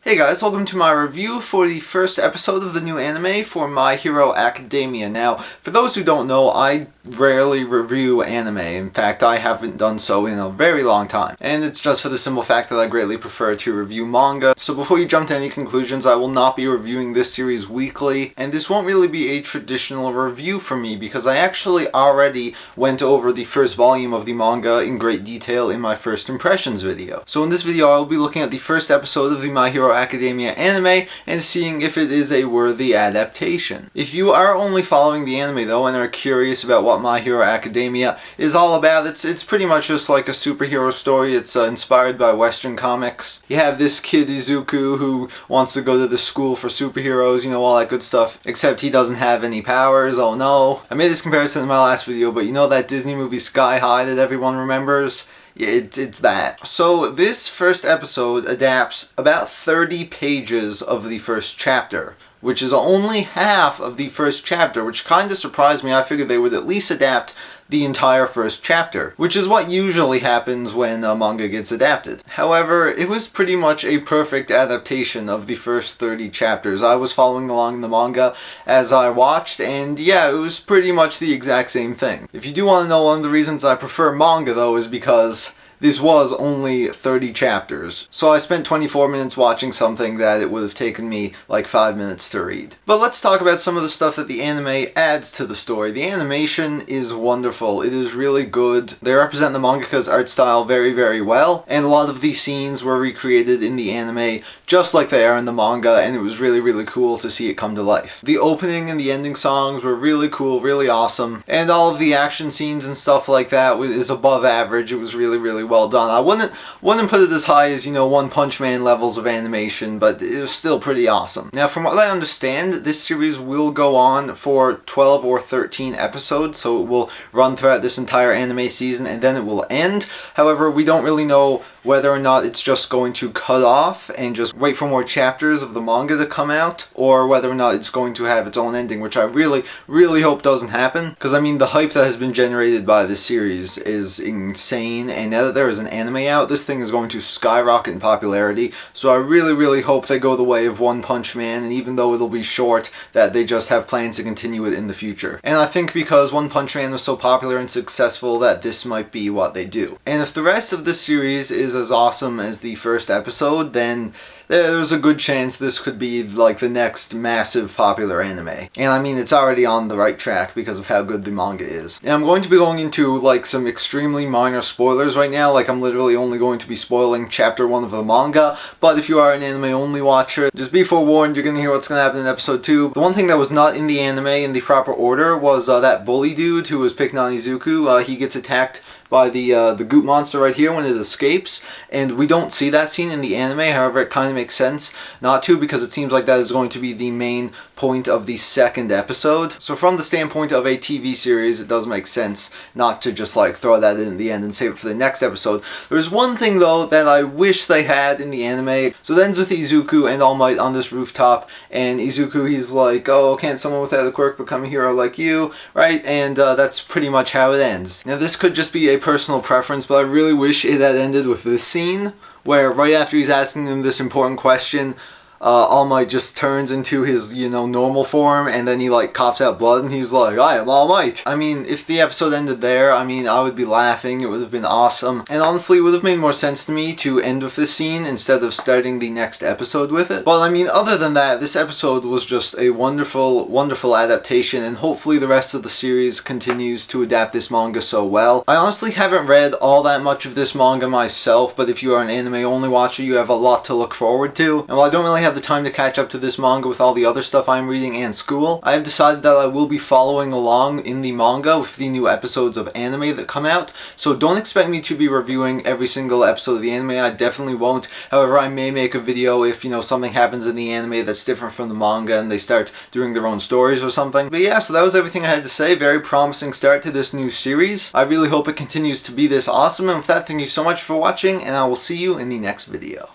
Hey guys, welcome to my review for the first episode of the new anime for My Hero Academia. Now, for those who don't know, I rarely review anime. In fact, I haven't done so in a very long time. And it's just for the simple fact that I greatly prefer to review manga. So before you jump to any conclusions, I will not be reviewing this series weekly. And this won't really be a traditional review for me because I actually already went over the first volume of the manga in great detail in my first impressions video. So in this video, I will be looking at the first episode of the My Hero Academia anime and seeing if it is a worthy adaptation. If you are only following the anime though and are curious about what My Hero Academia is all about, it's pretty much just like a superhero story. It's inspired by Western comics. You have this kid Izuku who wants to go to the school for superheroes, you know, all that good stuff, except he doesn't have any powers. Oh no. I made this comparison in my last video, but you know that Disney movie Sky High that everyone remembers? Yeah, it's that. So this first episode adapts about 30 pages of the first chapter, which is only half of the first chapter, which kind of surprised me. I figured they would at least adapt the entire first chapter, which is what usually happens when a manga gets adapted. However, it was pretty much a perfect adaptation of the first 30 chapters. I was following along the manga as I watched, and yeah, it was pretty much the exact same thing. If you do want to know, one of the reasons I prefer manga though is because this was only 30 chapters, so I spent 24 minutes watching something that it would have taken me like 5 minutes to read. But let's talk about some of the stuff that the anime adds to the story. The animation is wonderful. It is really good. They represent the mangaka's art style very, very well, and a lot of these scenes were recreated in the anime just like they are in the manga, and it was really, really cool to see it come to life. The opening and the ending songs were really cool, really awesome, and all of the action scenes and stuff like that is above average. It was really, really well done. I wouldn't put it as high as, you know, One Punch Man levels of animation, but it was still pretty awesome. Now, from what I understand, this series will go on for 12 or 13 episodes, so it will run throughout this entire anime season and then it will end. However, we don't really know whether or not it's just going to cut off and just wait for more chapters of the manga to come out, or whether or not it's going to have its own ending, which I really, really hope doesn't happen. Because, I mean, the hype that has been generated by this series is insane, and now that there is an anime out, this thing is going to skyrocket in popularity, so I really, really hope they go the way of One Punch Man, and even though it'll be short, that they just have plans to continue it in the future. And I think because One Punch Man was so popular and successful that this might be what they do. And if the rest of this series is as awesome as the first episode, then there's a good chance this could be like the next massive popular anime. And I mean, it's already on the right track because of how good the manga is. And I'm going to be going into like some extremely minor spoilers right now, like I'm literally only going to be spoiling chapter 1 of the manga, but if you are an anime only watcher, just be forewarned, you're gonna hear what's gonna happen in episode 2. The one thing that was not in the anime in the proper order was that bully dude who was picking on Izuku. He gets attacked by the goop monster right here when it escapes, and we don't see that scene in the anime. However, it kind of makes sense not to, because it seems like that is going to be the main point of the second episode. So from the standpoint of a TV series, it does make sense not to just like throw that in at the end and save it for the next episode. There's one thing though that I wish they had in the anime. So it ends with Izuku and All Might on this rooftop, and Izuku, he's like, oh, can't someone without a quirk become a hero like you, right? And that's pretty much how it ends. Now this could just be a personal preference, but I really wish it had ended with this scene where right after he's asking him this important question, All Might just turns into his, you know, normal form, and then he like coughs out blood and he's like, I am All Might. I mean, if the episode ended there, I mean, I would be laughing. It would have been awesome. And honestly, it would have made more sense to me to end with this scene instead of starting the next episode with it. But I mean, other than that, this episode was just a wonderful, wonderful adaptation, and hopefully the rest of the series continues to adapt this manga so well. I honestly haven't read all that much of this manga myself, but if you are an anime only watcher, you have a lot to look forward to. And while I don't really have the time to catch up to this manga with all the other stuff I'm reading and school, I have decided that I will be following along in the manga with the new episodes of anime that come out, so don't expect me to be reviewing every single episode of the anime. I definitely won't. However, I may make a video if, you know, something happens in the anime that's different from the manga and they start doing their own stories or something. But yeah, so that was everything I had to say. Very promising start to this new series. I really hope it continues to be this awesome, and with that, thank you so much for watching, and I will see you in the next video.